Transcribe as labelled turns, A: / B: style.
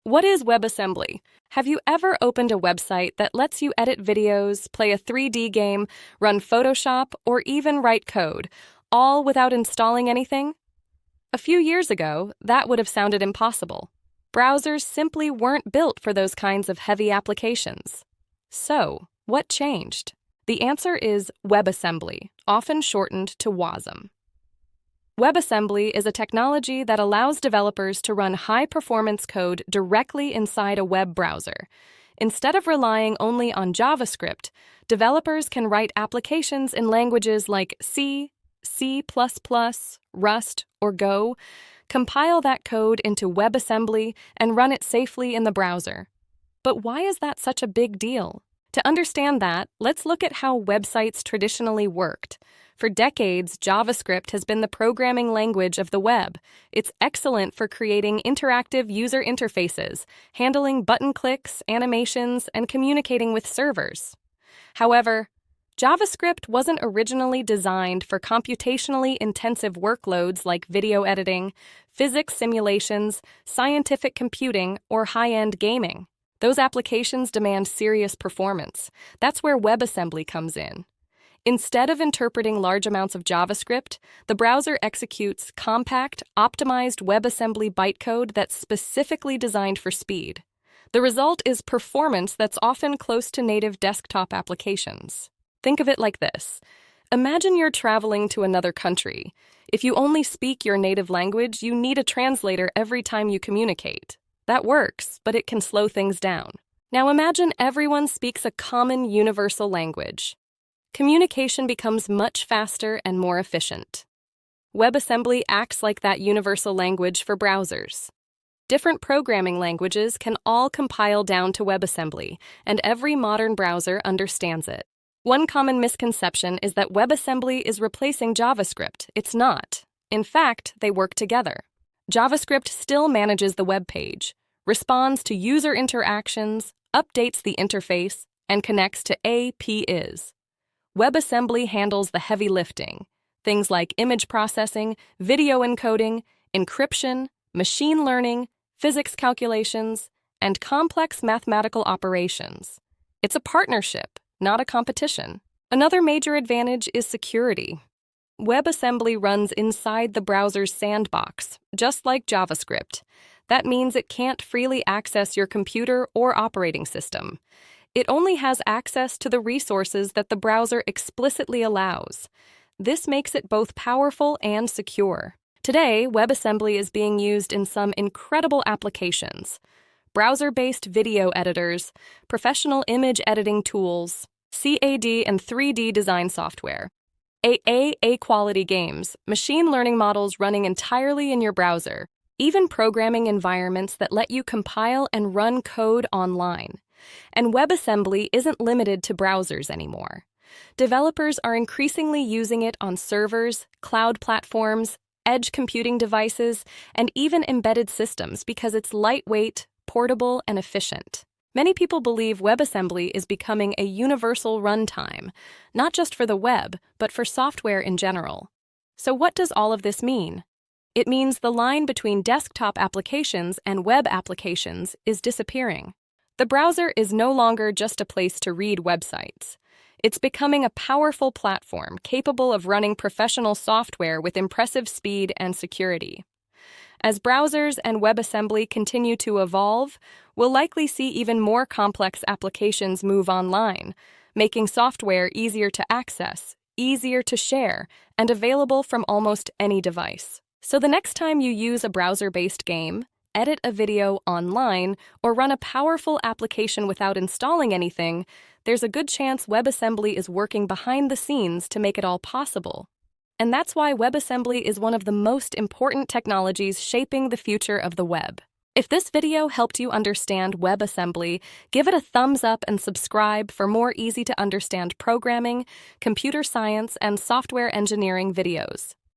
A: What is WebAssembly? Have you ever opened a website that lets you edit videos, play a 3D game, run Photoshop, or even write code, all without installing anything? A few years ago, that would have sounded impossible. Browsers simply weren't built for those kinds of heavy applications. So, what changed? The answer is WebAssembly, often shortened to Wasm. WebAssembly is a technology that allows developers to run high-performance code directly inside a web browser. Instead of relying only on JavaScript, developers can write applications in languages like C, C++, Rust, or Go, compile that code into WebAssembly, and run it safely in the browser. But why is that such a big deal? To understand that, let's look at how websites traditionally worked. For decades, JavaScript has been the programming language of the web. It's excellent for creating interactive user interfaces, handling button clicks, animations, and communicating with servers. However, JavaScript wasn't originally designed for computationally intensive workloads like video editing, physics simulations, scientific computing, or high-end gaming. Those applications demand serious performance. That's where WebAssembly comes in. Instead of interpreting large amounts of JavaScript, the browser executes compact, optimized WebAssembly bytecode that's specifically designed for speed. The result is performance that's often close to native desktop applications. Think of it like this. Imagine you're traveling to another country. If you only speak your native language, you need a translator every time you communicate. That works, but it can slow things down. Now imagine everyone speaks a common universal language. Communication becomes much faster and more efficient. WebAssembly acts like that universal language for browsers. Different programming languages can all compile down to WebAssembly, and every modern browser understands it. One common misconception is that WebAssembly is replacing JavaScript. It's not. In fact, they work together. JavaScript still manages the web page, responds to user interactions, updates the interface, and connects to APIs. WebAssembly handles the heavy lifting, things like image processing, video encoding, encryption, machine learning, physics calculations, and complex mathematical operations. It's a partnership, not a competition. Another major advantage is security. WebAssembly runs inside the browser's sandbox, just like JavaScript. That means it can't freely access your computer or operating system. It only has access to the resources that the browser explicitly allows. This makes it both powerful and secure. Today, WebAssembly is being used in some incredible applications: browser-based video editors, professional image editing tools, CAD and 3D design software, AAA quality games, machine learning models running entirely in your browser, even programming environments that let you compile and run code online. And WebAssembly isn't limited to browsers anymore. Developers are increasingly using it on servers, cloud platforms, edge computing devices, and even embedded systems because it's lightweight, portable, and efficient. Many people believe WebAssembly is becoming a universal runtime, not just for the web, but for software in general. So what does all of this mean? It means the line between desktop applications and web applications is disappearing. The browser is no longer just a place to read websites. It's becoming a powerful platform capable of running professional software with impressive speed and security. As browsers and WebAssembly continue to evolve, we'll likely see even more complex applications move online, making software easier to access, easier to share, and available from almost any device. So the next time you use a browser-based game, edit a video online, or run a powerful application without installing anything, there's a good chance WebAssembly is working behind the scenes to make it all possible. And that's why WebAssembly is one of the most important technologies shaping the future of the web. If this video helped you understand WebAssembly, give it a thumbs up and subscribe for more easy-to-understand programming, computer science, and software engineering videos.